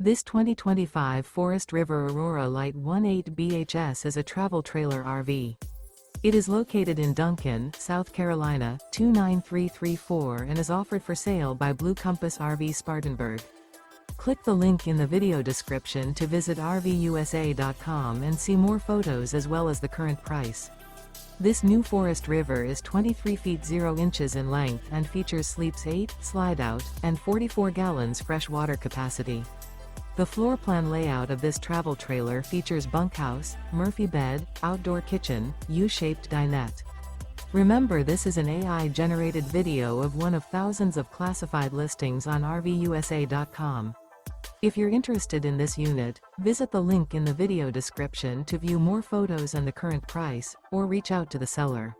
This 2025 Forest River Aurora Light 18 BHS is a travel trailer RV. It is located in Duncan, South Carolina, 29334 and is offered for sale by Blue Compass RV Spartanburg. Click the link in the video description to visit RVUSA.com and see more photos as well as the current price. This new Forest River is 23 feet 0 inches in length and features sleeps 8, Slideout, and 44 gallons fresh water capacity. The floor plan layout of this travel trailer features bunkhouse, Murphy bed, outdoor kitchen, U-shaped dinette. Remember, this is an AI-generated video of one of thousands of classified listings on RVUSA.com. If you're interested in this unit, visit the link in the video description to view more photos and the current price, or reach out to the seller.